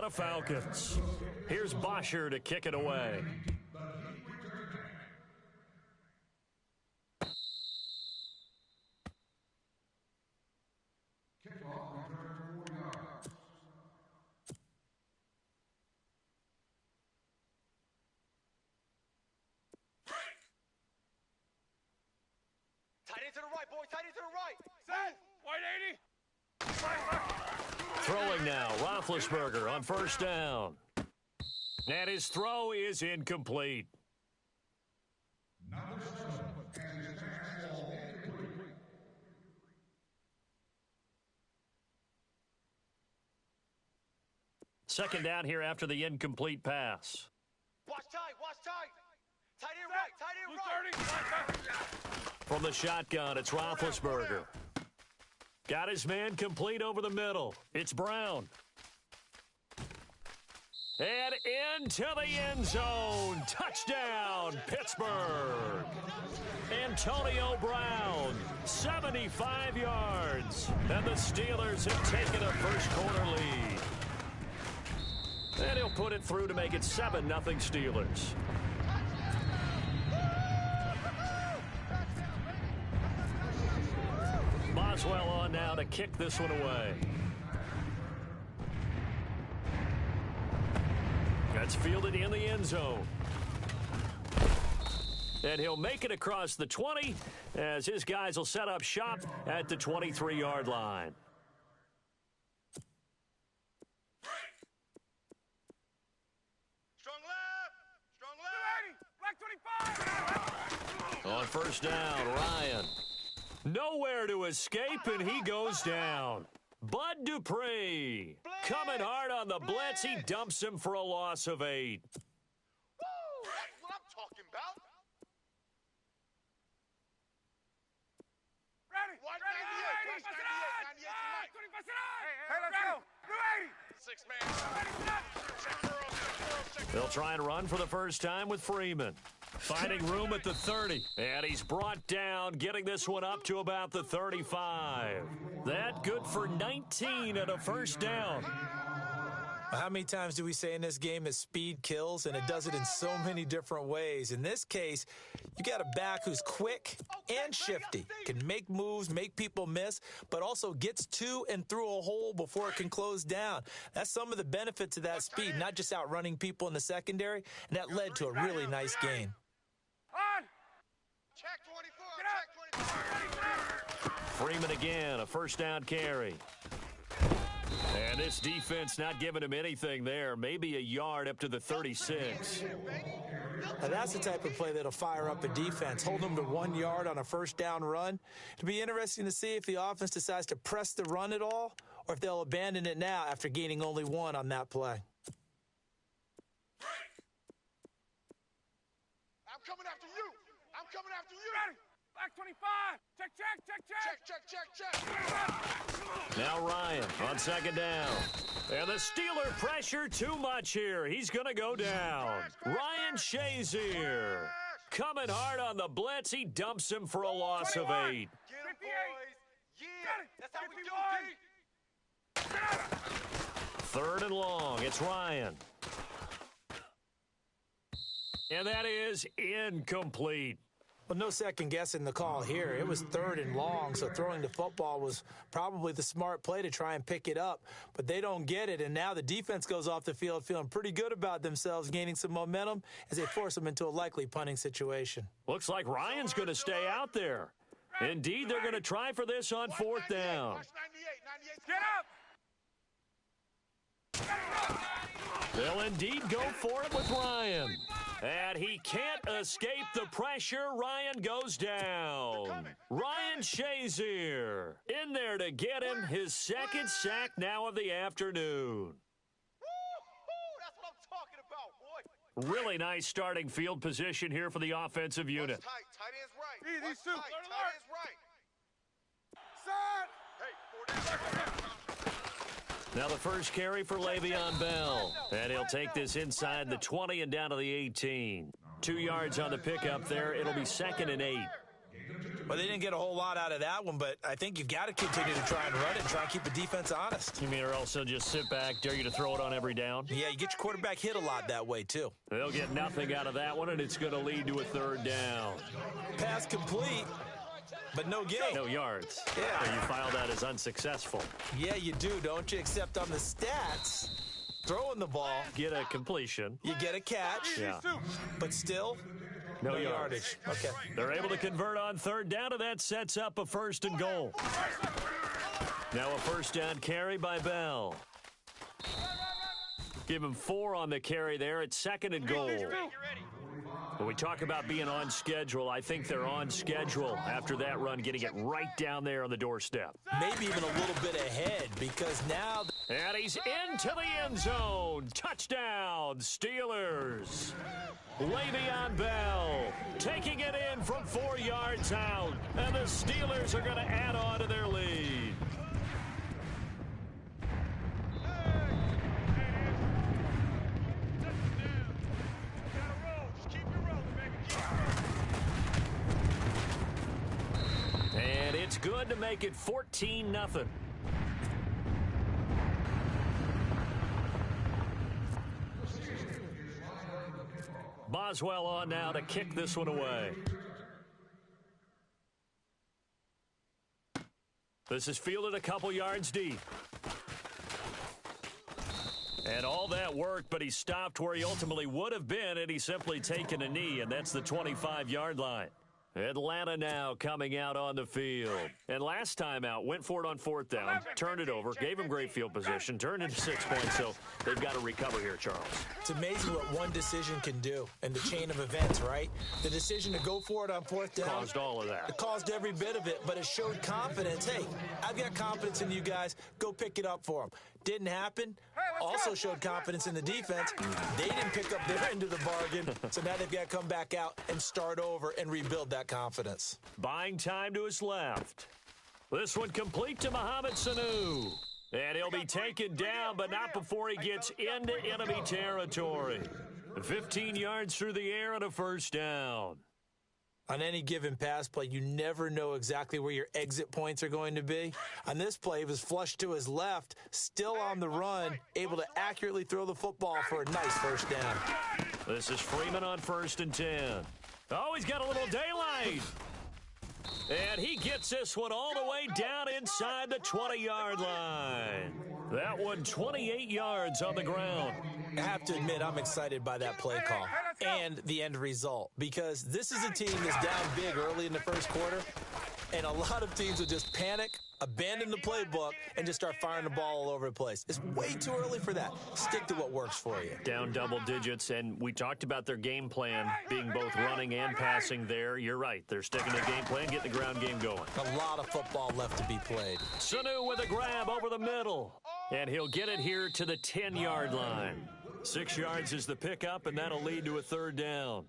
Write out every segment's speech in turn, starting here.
Atlanta Falcons. Here's Bosher to kick it away. Tight end to the right, boy. Tight end to the right. Set. White 80. Throwing now, Roethlisberger on first down. And his throw is incomplete. Second down here after the incomplete pass. Watch tight, watch tight. Tight end right, tight end right. From the shotgun, it's Roethlisberger. Got his man complete over the middle. It's Brown. And into the end zone. Touchdown, Pittsburgh. Antonio Brown, 75 yards. And the Steelers have taken a first quarter lead. And he'll put it through to make it 7-0 Steelers. Boswell on now to kick this one away. That's fielded in the end zone. And he'll make it across the 20 as his guys will set up shop at the 23-yard line. Strong left. Black 25. On first down, Ryan. Nowhere to escape, and he goes down. Bud Dupree coming hard on the blitz. He dumps him for a loss of 8. Woo! That's what I'm talking about. Ready. Watch 98. Watch 98. 98 to Mike. Hey, let's go. 280. 6 man. They'll try and run for the first time with Freeman. Finding room at the 30. And he's brought down, getting this one up to about the 35. That good for 19 and a first down. How many times do we say in this game that speed kills, and it does it in so many different ways? In this case, you got a back who's quick and shifty, can make moves, make people miss, but also gets to and through a hole before it can close down. That's some of the benefits of that speed, not just outrunning people in the secondary, and that led to a really nice gain. On. Check 24. Check 24. Freeman again, a first down carry. And this defense not giving him anything there. Maybe a yard up to the 36. Now that's the type of play that'll fire up a defense. Hold them to 1 yard on a first down run. It'll be interesting to see if the offense decides to press the run at all, or if they'll abandon it now after gaining only 1 on that play. I'm coming after you. I'm coming after you. Ready. Black 25. Check. Now Ryan on second down. And the Steeler pressure too much here. He's going to go down. Ryan Shazier coming hard on the blitz. He dumps him for a loss of 8. Get him, boys. Yeah, that's how we do it. Third and long. It's Ryan. And that is incomplete. Well, no second guessing the call here. It was 3rd and long, so throwing the football was probably the smart play to try and pick it up. But they don't get it, and now the defense goes off the field feeling pretty good about themselves, gaining some momentum as they force them into a likely punting situation. Looks like Ryan's going to stay out there. Indeed, they're going to try for this on 4th down. Watch 98. Get up. They'll indeed go for it with Ryan. And he can't escape the pressure. Ryan goes down. Ryan Shazier in there to get him his 2nd sack now of the afternoon. That's what I'm talking about, boy. Really nice starting field position here for the offensive unit. Tight end's right. These two. Tight end's right. Set. Hey, 4 Now the first carry for Le'Veon Bell. And he'll take this inside the 20 and down to the 18. 2 yards on the pickup there. It'll be 2nd and 8. Well, they didn't get a whole lot out of that one, but I think you've got to continue to try and run it and try and keep the defense honest. You mean or else they'll just sit back, dare you to throw it on every down? Yeah, you get your quarterback hit a lot that way, too. They'll get nothing out of that one, and it's going to lead to a third down. Pass complete, but no gain. No yards. Yeah. So you file that as unsuccessful. Yeah, you do, don't you? Except on the stats, throwing the ball, Get a completion. you get a catch, Yeah. but still, No yardage. Okay. They're able to convert on third down, and that sets up a first and goal. Now a first down carry by Bell. Give him 4 on the carry there. It's second and goal. When we talk about being on schedule, I think they're on schedule after that run, getting it right down there on the doorstep. Maybe even a little bit ahead because now... And he's into the end zone. Touchdown, Steelers. Le'Veon Bell taking it in from 4 yards out. And the Steelers are going to add on to their lead. And it's good to make it 14-0. Boswell on now to kick this one away. This is fielded a couple yards deep. And all that worked, but he stopped where he ultimately would have been had he simply taken a knee, and that's the 25-yard line. Atlanta now coming out on the field. And last time out, went for it on fourth down, turned it over, gave him great field position, turned into 6 points, so they've got to recover here, Charles. It's amazing what one decision can do in the chain of events, right? The decision to go for it on fourth down. Caused all of that. It caused every bit of it, but it showed confidence. Hey, I've got confidence in you guys. Go pick it up for them. Didn't happen. Also showed confidence in the defense. They didn't pick up their end of the bargain, so now they've got to come back out and start over and rebuild that confidence. Buying time to his left. This one complete to Mohamed Sanu. And he'll be taken down, but not before he gets into enemy territory. 15 yards through the air and a first down. On any given pass play, you never know exactly where your exit points are going to be. On this play, he was flushed to his left, still on the run, able to accurately throw the football for a nice first down. This is Freeman on 1st and 10. Oh, he's got a little daylight. And he gets this one all the way down inside the 20-yard line. That one 28 yards on the ground. I have to admit, I'm excited by that play call and the end result because this is a team that's down big early in the first quarter, and a lot of teams will just panic, abandon the playbook, and just start firing the ball all over the place. It's way too early for that. Stick to what works for you. Down double digits, and we talked about their game plan being both running and passing there. You're right. They're sticking to the game plan, getting the ground game going. A lot of football left to be played. Sanu with a grab over the middle, and he'll get it here to the 10-yard line. 6 yards is the pickup, and that'll lead to a third down.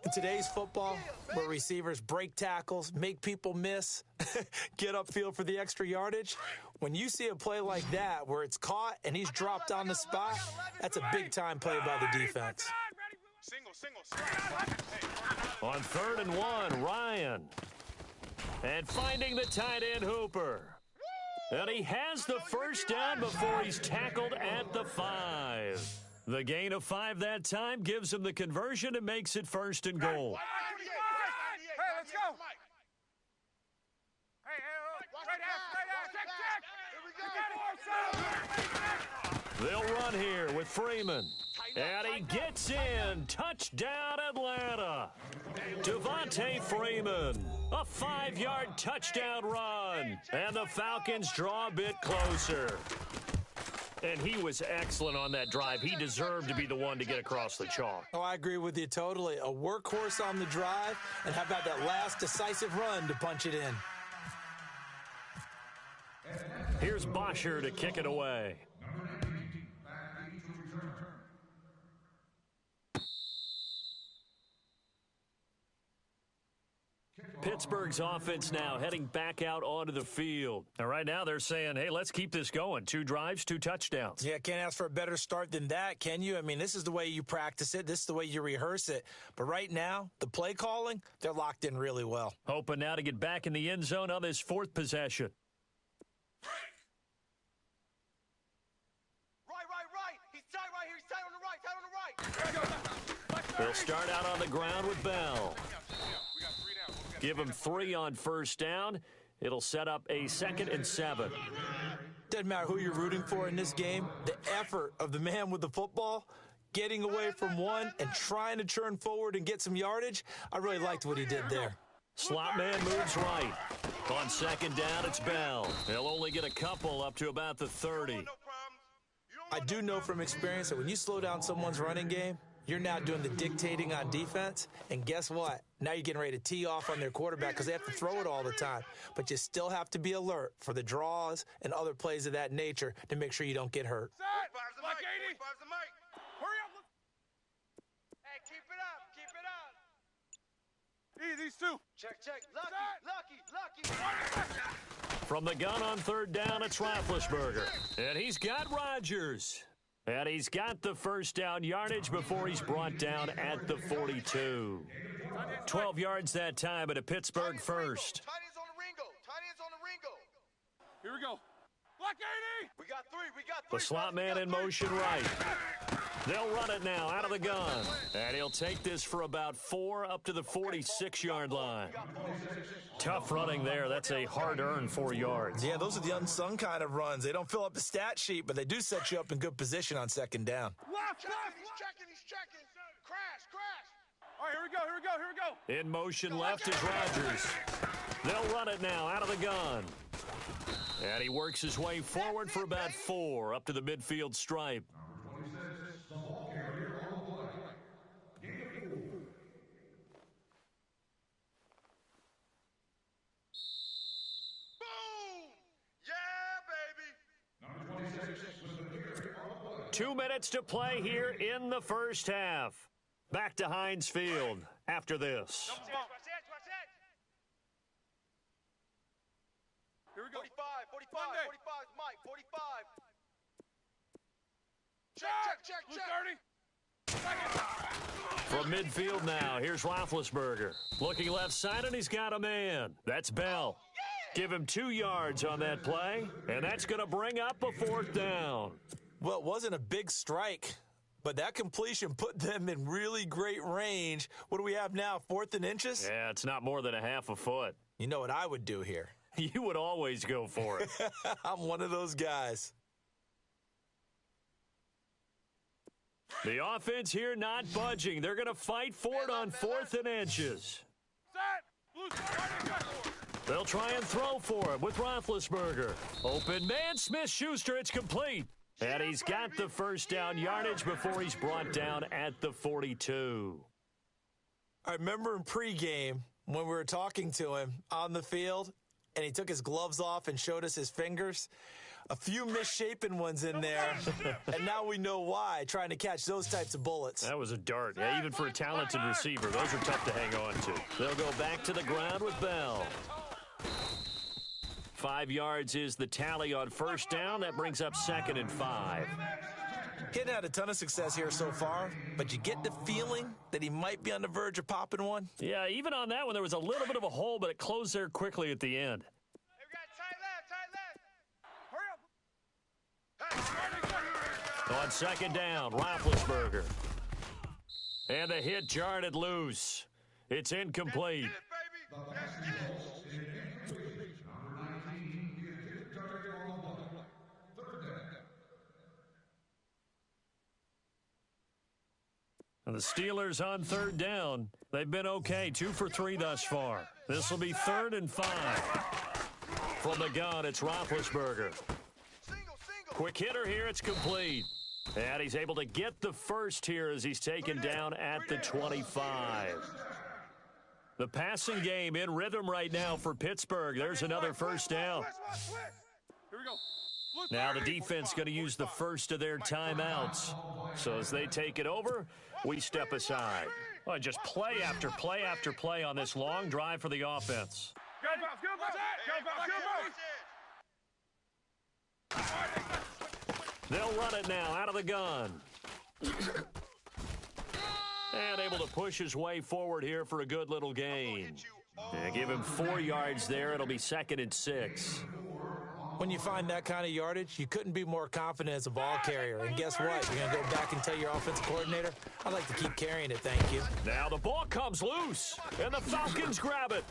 In today's football, where receivers break tackles, make people miss, get upfield for the extra yardage, when you see a play like that where it's caught and he's dropped on the spot, that's a big-time play by the defense. On 3rd and 1, Ryan. And finding the tight end, Hooper. And he has the first down before he's tackled at the 5. The gain of 5 that time gives him the conversion and makes it 1st and goal. Hey, let's go. Hey, straight out. They'll run here with Freeman. And he gets in. Touchdown, Atlanta. Devontae Freeman. A 5-yard touchdown run. And the Falcons draw a bit closer. And he was excellent on that drive. He deserved to be the one to get across the chalk. Oh, I agree with you totally. A workhorse on the drive, and how about that last decisive run to punch it in? Here's Bosher to kick it away. Pittsburgh's offense now heading back out onto the field. And right now they're saying, hey, let's keep this going. 2 drives, 2 touchdowns. Yeah, can't ask for a better start than that, can you? I mean, this is the way you practice it. This is the way you rehearse it. But right now, the play calling, they're locked in really well. Hoping now to get back in the end zone on this 4th possession. Right. He's tight right here. He's tight on the right. They'll start out on the ground with Bell. Give him 3 on first down. It'll set up a 2nd and 7. Doesn't matter who you're rooting for in this game. The effort of the man with the football, getting away from one and trying to churn forward and get some yardage, I really liked what he did there. Slot man moves right. On 2nd down, it's Bell. He'll only get a couple up to about the 30. I do know from experience that when you slow down someone's running game, you're now doing the dictating on defense, and guess what? Now you're getting ready to tee off on their quarterback because they have to throw it all the time. But you still have to be alert for the draws and other plays of that nature to make sure you don't get hurt. Like 80. Hurry up. Hey, keep it up. These 2. Check. Lucky. From the gun on 3rd down, it's Roethlisberger. And he's got Rodgers. And he's got the first down yardage before he's brought down at the 42. 12 yards that time at a Pittsburgh first. Tight ends on the Ringo. Here we go. Like 80. We got 3. The slot man in motion right. They'll run it now out of the gun. And he'll take this for about 4 up to the 46-yard line. Tough running there. That's a hard-earned 4 yards. Yeah, those are the unsung kind of runs. They don't fill up the stat sheet, but they do set you up in good position on 2nd down. Left. He's checking. Crash. All right, here we go. In motion left is Rodgers. They'll run it now out of the gun. And he works his way forward for about 4 up to the midfield stripe. Boom! Yeah, baby! 2 minutes to play here in the first half. Back to Heinz Field after this. Watch that. Here we go. 45, Mike, 45. Check. From midfield now, here's Roethlisberger. Looking left side, and he's got a man. That's Bell. Give him 2 yards on that play, and that's going to bring up a 4th down. Well, it wasn't a big strike, but that completion put them in really great range. What do we have now, 4th and inches? Yeah, it's not more than a half a foot. You know what I would do here? You would always go for it. I'm one of those guys. The offense here not budging. They're going to fight for it on 4th and inches. They'll try and throw for it with Roethlisberger. Open man, Smith-Schuster, it's complete. And he's got the first down yardage before he's brought down at the 42. I remember in pregame when we were talking to him on the field, and he took his gloves off and showed us his fingers. A few misshapen ones in there, and now we know why, trying to catch those types of bullets. That was a dart. Yeah, even for a talented receiver, those are tough to hang on to. They'll go back to the ground with Bell. 5 yards is the tally on first down. That brings up 2nd and 5. He hadn't had a ton of success here so far, but you get the feeling that he might be on the verge of popping one. Yeah, even on that one, there was a little bit of a hole, but it closed there quickly at the end. Hey, we got tight left. On 2nd down, Roethlisberger. And the hit jarred it loose. It's incomplete. Get it, baby. Let's get it. And the Steelers on 3rd down. They've been okay, 2 for 3 thus far. This will be 3rd and 5. From the gun, it's Roethlisberger. Quick hitter here, it's complete. And he's able to get the first here as he's taken down at the 25. The passing game in rhythm right now for Pittsburgh. There's another first down. Here we go. Now the defense going to use the first of their timeouts. So as they take it over, we step aside. Well, just play after play after play on this long drive for the offense. Go, bounce, go, bounce. Go, bounce, go, bounce. They'll run it now out of the gun. And able to push his way forward here for a good little gain. Yeah, give him 4 yards there. It'll be 2nd and 6. When you find that kind of yardage, you couldn't be more confident as a ball carrier. And guess what? You're going to go back and tell your offensive coordinator, I'd like to keep carrying it, thank you. Now the ball comes loose, and the Falcons grab it.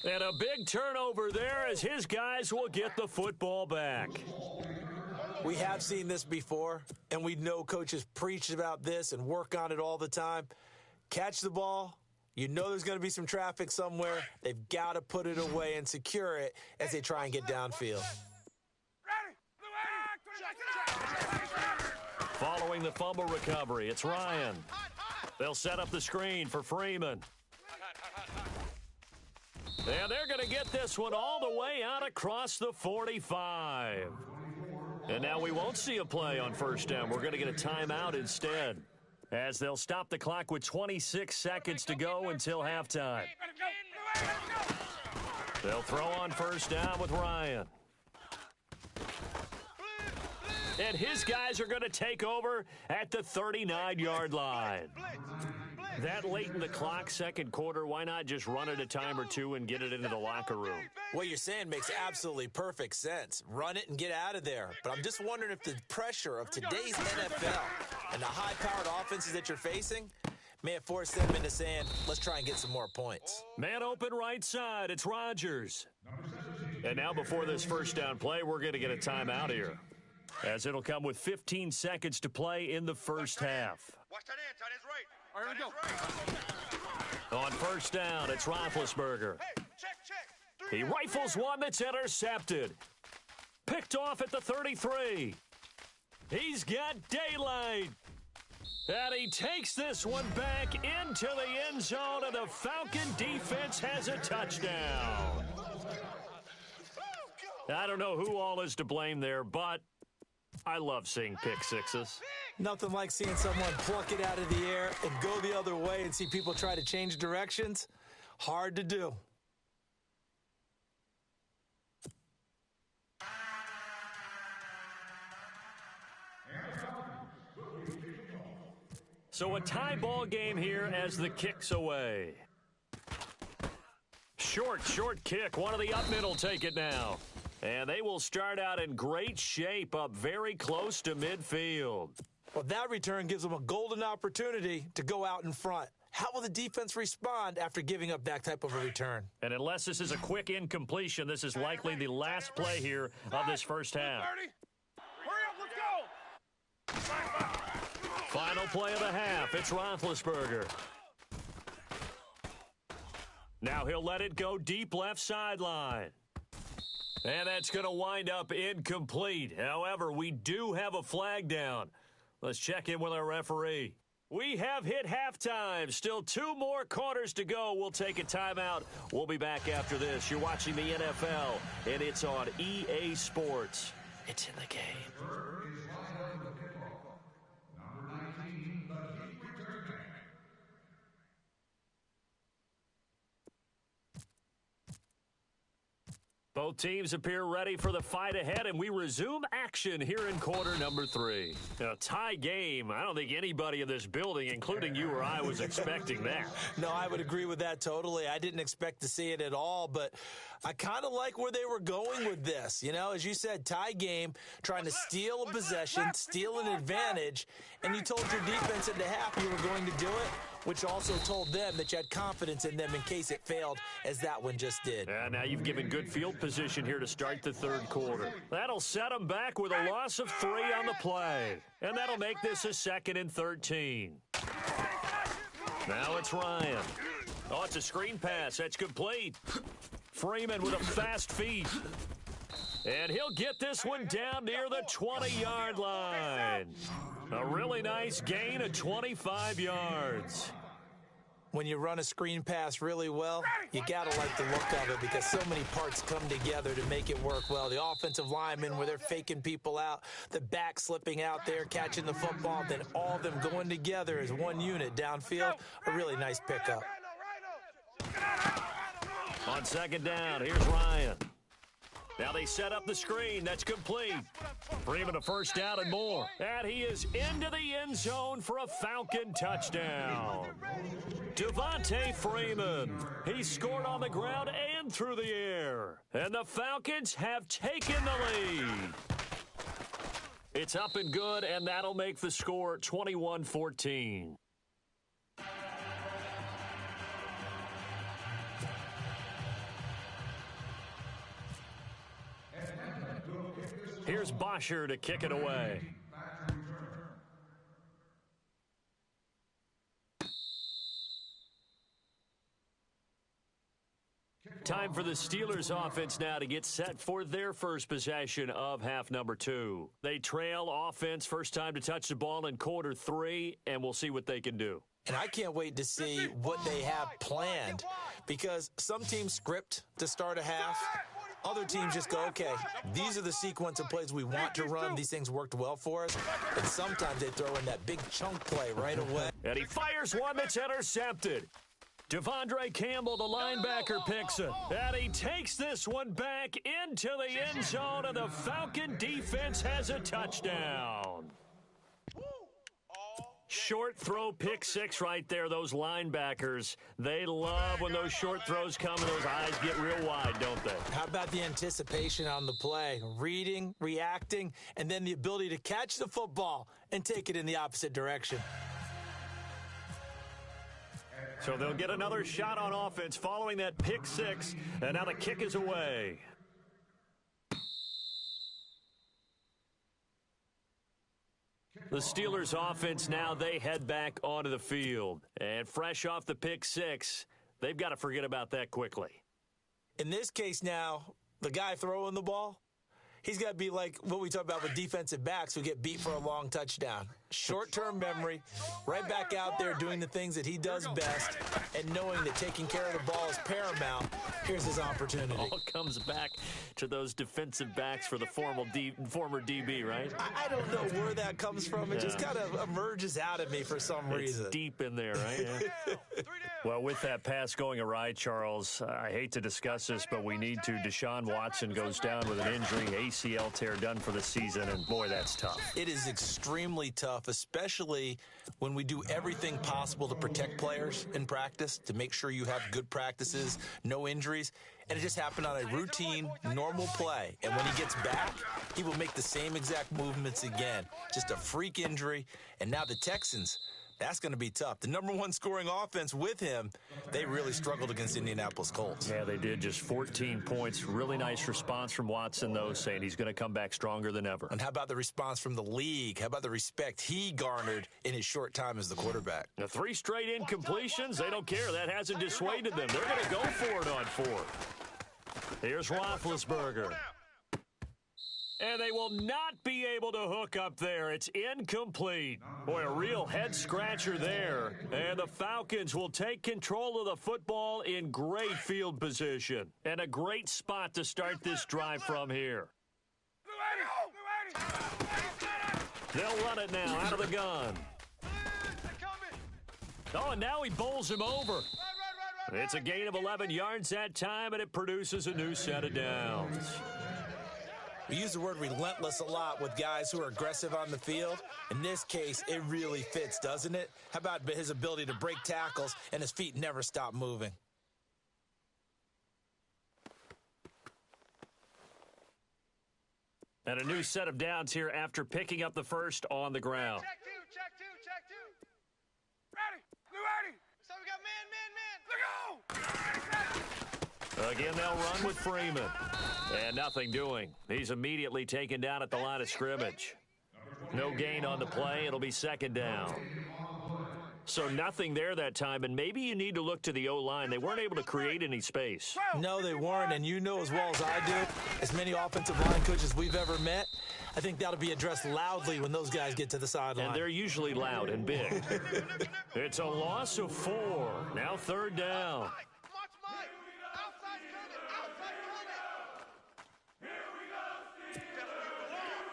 And a big turnover there as his guys will get the football back. We have seen this before, and we know coaches preach about this and work on it all the time. Catch the ball. You know there's going to be some traffic somewhere. They've got to put it away and secure it as they try and get downfield. Following the fumble recovery, it's Ryan. They'll set up the screen for Freeman. And they're going to get this one all the way out across the 45. And now we won't see a play on first down. We're going to get a timeout instead, as they'll stop the clock with 26 seconds to go until halftime. They'll throw on first down with Ryan. And his guys are going to take over at the 39-yard line. That late in the clock, second quarter, why not just run it a time or two and get it into the locker room? What you're saying makes absolutely perfect sense. Run it and get out of there. But I'm just wondering if the pressure of today's NFL and the high-powered offenses that you're facing may have forced them into saying, let's try and get some more points. Man open right side, it's Rodgers. And now before this first down play, we're going to get a timeout here, as it'll come with 15 seconds to play in the first half. Watch that in, tight end's right. All right, here we go. On first down, it's Roethlisberger. Hey, check. He rifles one that's intercepted. Picked off at the 33. He's got daylight. And he takes this one back into the end zone, and the Falcon defense has a touchdown. I don't know who all is to blame there, but I love seeing pick sixes. Nothing like seeing someone pluck it out of the air and go the other way and see people try to change directions. Hard to do. So a tie ball game here as the kick's away. Short kick. One of the up mid will take it now. And they will start out in great shape, up very close to midfield. Well, that return gives them a golden opportunity to go out in front. How will the defense respond after giving up that type of a return? And unless this is a quick incompletion, this is likely the last play here of this first half. Hurry up, let's go! Final play of the half. It's Roethlisberger. Now he'll let it go deep left sideline. And that's going to wind up incomplete. However, we do have a flag down. Let's check in with our referee. We have hit halftime. Still 2 more quarters to go. We'll take a timeout. We'll be back after this. You're watching the NFL, and it's on EA Sports. It's in the game. Both teams appear ready for the fight ahead, and we resume action here in quarter number 3. A tie game. I don't think anybody in this building, including you or I, was expecting that. No, I would agree with that totally. I didn't expect to see it at all, but I kind of like where they were going with this. You know, as you said, tie game, trying to steal a possession, steal an advantage, and you told your defense at the half you were going to do it, which also told them that you had confidence in them in case it failed, as that one just did. Now you've given good field position here to start the third quarter. That'll set them back with a loss of 3 on the play. And that'll make this a 2nd and 13. Now it's Ryan. Oh, it's a screen pass. That's complete. Freeman with a fast feet. And he'll get this one down near the 20-yard line. A really nice gain of 25 yards. When you run a screen pass really well, you gotta like the look of it because so many parts come together to make it work well. The offensive linemen, where they're faking people out, the back slipping out there, catching the football, then all of them going together as one unit downfield, a really nice pickup. On second down, here's Ryan. Now they set up the screen. That's complete. Freeman a first down and more. And he is into the end zone for a Falcon touchdown. Devontae Freeman. He scored on the ground and through the air. And the Falcons have taken the lead. It's up and good, and that'll make the score 21-14. Here's Bosher to kick it away. Time for the Steelers offense now to get set for their first possession of half number 2. They trail offense first time to touch the ball in quarter 3, and we'll see what they can do. And I can't wait to see what they have planned because some teams script to start a half. Other teams just go, okay, these are the sequence of plays we want to run. These things worked well for us. And sometimes they throw in that big chunk play right away. And he fires one that's intercepted. Devondre Campbell, the linebacker, picks it. And he takes this one back into the end zone, and the Falcon defense has a touchdown. Short throw, pick 6 right there. Those linebackers, they love when those short throws come and those eyes get real wide, don't they? How about the anticipation on the play? Reading, reacting, and then the ability to catch the football and take it in the opposite direction. So they'll get another shot on offense following that pick 6, and now the kick is away. The Steelers offense now, they head back onto the field. And fresh off the pick 6, they've got to forget about that quickly. In this case now, the guy throwing the ball, he's got to be like what we talk about with defensive backs who get beat for a long touchdown. Short-term memory, right back out there doing the things that he does best, and knowing that taking care of the ball is paramount. Here's his opportunity. All comes back to those defensive backs for the former DB, right? I don't know where that comes from. It just kind of emerges out of me for some reason. It's deep in there, right? Yeah. Well, with that pass going awry, Charles, I hate to discuss this, but we need to. Deshaun Watson goes down with an injury, ACL tear done for the season, and boy, that's tough. It is extremely tough, especially when we do everything possible to protect players in practice, to make sure you have good practices, no injuries. And it just happened on a routine, normal play. And when he gets back, he will make the same exact movements again. Just a freak injury. And now the Texans, that's going to be tough. The number 1 scoring offense with him, they really struggled against Indianapolis Colts. Yeah, they did. Just 14 points. Really nice response from Watson, though, saying he's going to come back stronger than ever. And how about the response from the league? How about the respect he garnered in his short time as the quarterback? The 3 straight incompletions, they don't care. That hasn't dissuaded them. They're going to go for it on 4th. Here's Roethlisberger. And they will not be able to hook up there. It's incomplete. Boy, a real head-scratcher there. And the Falcons will take control of the football in great field position. And a great spot to start this drive from here. They'll run it now out of the gun. Oh, and now he bowls him over. It's a gain of 11 yards that time, and it produces a new set of downs. We use the word relentless a lot with guys who are aggressive on the field. In this case, it really fits, doesn't it? How about his ability to break tackles and his feet never stop moving? And a new set of downs here after picking up the first on the ground. Check two. Ready. So we got man. Again, they'll run with Freeman. And nothing doing. He's immediately taken down at the line of scrimmage. No gain on the play. It'll be second down. So nothing there that time, and maybe you need to look to the O-line. They weren't able to create any space. No, they weren't, and you know as well as I do, as many offensive line coaches we've ever met, I think that'll be addressed loudly when those guys get to the sideline. And they're usually loud and big. It's a loss of 4. Now 3rd down. March, Mike. Outside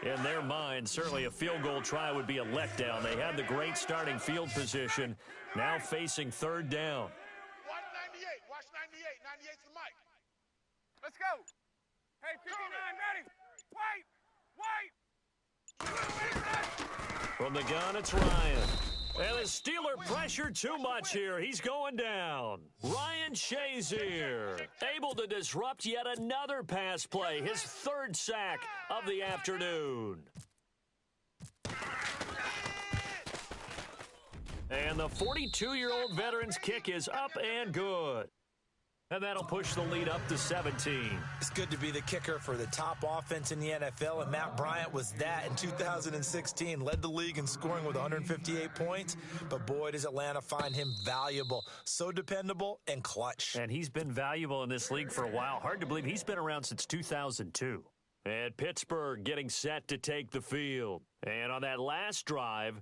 coming. In their mind, certainly a field goal try would be a letdown. They had the great starting field position, now facing 3rd down. Watch 98. Watch 98. 98's the mic. Let's go. Hey, 59, ready. Wait. From the gun, it's Ryan. And the Steeler pressure too much here. He's going down. Ryan Shazier able to disrupt yet another pass play, his 3rd sack of the afternoon. And the 42-year-old veteran's kick is up and good. And that'll push the lead up to 17. It's good to be the kicker for the top offense in the NFL, and Matt Bryant was that in 2016. Led the league in scoring with 158 points, but boy, does Atlanta find him valuable. So dependable and clutch. And he's been valuable in this league for a while. Hard to believe he's been around since 2002. And Pittsburgh getting set to take the field. And on that last drive,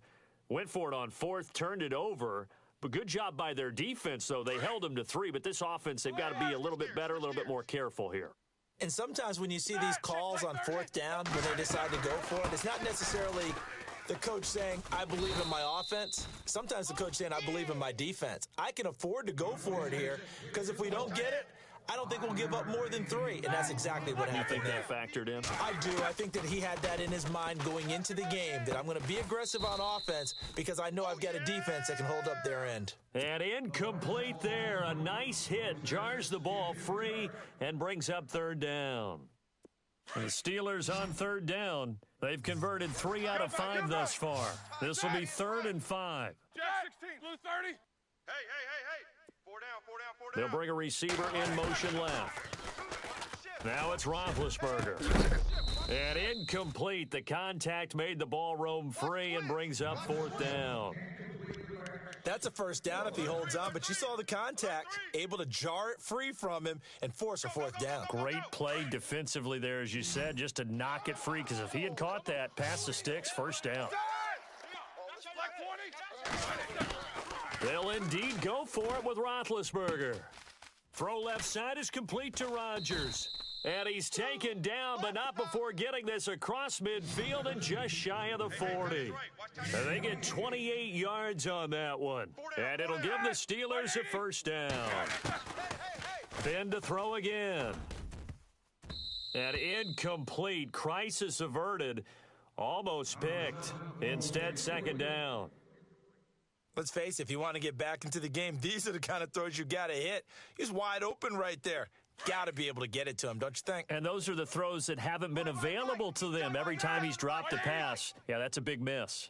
went for it on 4th, turned it over. But good job by their defense, though. They held them to 3, but this offense, they've got to be a little bit better, a little bit more careful here. And sometimes when you see these calls on 4th down, when they decide to go for it, it's not necessarily the coach saying, I believe in my offense. Sometimes the coach saying, I believe in my defense. I can afford to go for it here, because if we don't get it, I don't think we'll give up more than 3, and that's exactly what happened there. You think that factored in? I do. I think that he had that in his mind going into the game, that I'm going to be aggressive on offense because I know I've got a defense that can hold up their end. And incomplete there. A nice hit. Jars the ball free and brings up 3rd down. The Steelers on 3rd down. They've converted 3 out of 5 thus far. This will be 3rd and 5. Jack 16, blue 30. Hey. 4 down. They'll bring a receiver in motion left. Now it's Roethlisberger. And incomplete. The contact made the ball roam free and brings up 4th down. That's a 1st down if he holds on, but you saw the contact, able to jar it free from him and force a 4th down. Great play defensively there, as you said, just to knock it free, because if he had caught that, past the sticks, 1st down. They'll indeed go for it with Roethlisberger. Throw left side is complete to Rodgers. And he's taken down, but not before getting this across midfield and just shy of the 40. And they get 28 yards on that one. And it'll give the Steelers a 1st down. Ben to throw again. And incomplete. Crisis averted. Almost picked. Instead, 2nd down. Let's face it, if you want to get back into the game, these are the kind of throws you got to hit. He's wide open right there. Got to be able to get it to him, don't you think? And those are the throws that haven't been available to them every time he's dropped a pass. Yeah, that's a big miss.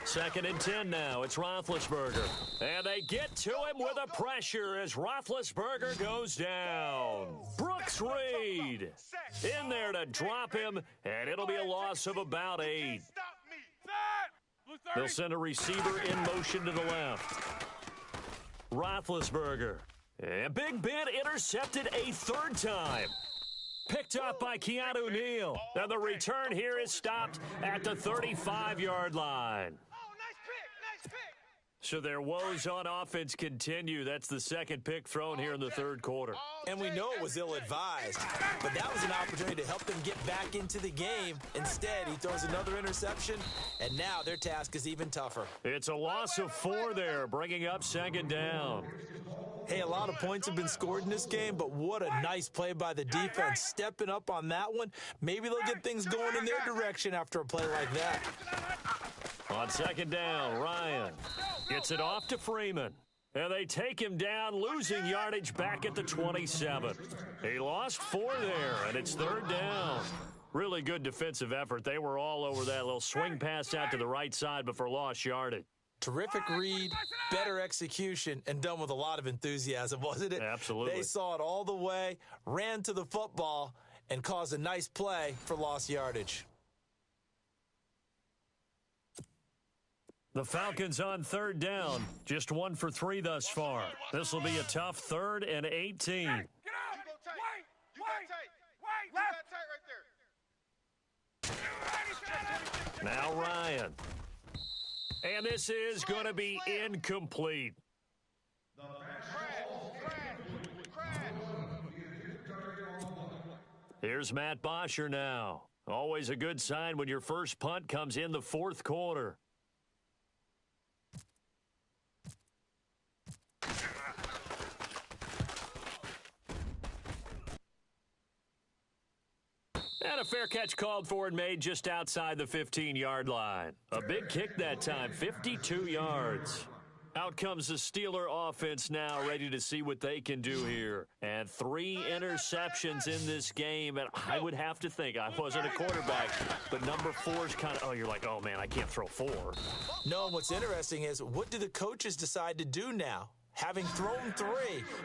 2nd and 10 now. It's Roethlisberger. And they get to him with a pressure as Roethlisberger goes down. Brooks Reed in there to drop him, and it'll be a loss of about 8. They'll send a receiver in motion to the left. Roethlisberger. And Big Ben intercepted a 3rd time. Picked up by Keanu Neal. And the return here is stopped at the 35-yard line. So their woes on offense continue. That's the 2nd pick thrown here in the 3rd quarter. And we know it was ill-advised, but that was an opportunity to help them get back into the game. Instead, he throws another interception, and now their task is even tougher. It's a loss of 4 there, bringing up 2nd down. Hey, a lot of points have been scored in this game, but what a nice play by the defense. Stepping up on that one, maybe they'll get things going in their direction after a play like that. On 2nd down, Ryan gets it off to Freeman. And they take him down, losing yardage back at the 27. He lost 4 there, and it's 3rd down. Really good defensive effort. They were all over that little swing pass out to the right side, but for lost yardage. Terrific read, better execution, and done with a lot of enthusiasm, wasn't it? Absolutely. They saw it all the way, ran to the football, and caused a nice play for lost yardage. The Falcons on 3rd down, just 1 for 3 thus far. This will be a tough 3rd and 18. Now Ryan. And this is going to be incomplete. Here's Matt Bosher now. Always a good sign when your first punt comes in the fourth quarter. And a fair catch called for and made just outside the 15-yard line. A big kick that time, 52 yards. Out comes the Steeler offense now, ready to see what they can do here. And 3 interceptions in this game, and I would have to think, I wasn't a quarterback, but number 4 is kind of, oh, you're like, oh, man, I can't throw 4. No, what's interesting is, what do the coaches decide to do now? Having thrown 3,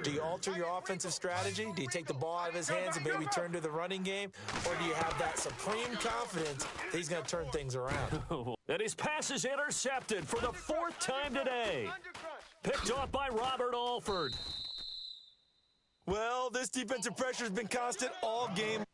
do you alter your offensive strategy? Do you take the ball out of his hands and maybe turn to the running game? Or do you have that supreme confidence that he's going to turn things around? And his pass is intercepted for the 4th time today. Picked off by Robert Alford. Well, this defensive pressure has been constant all game.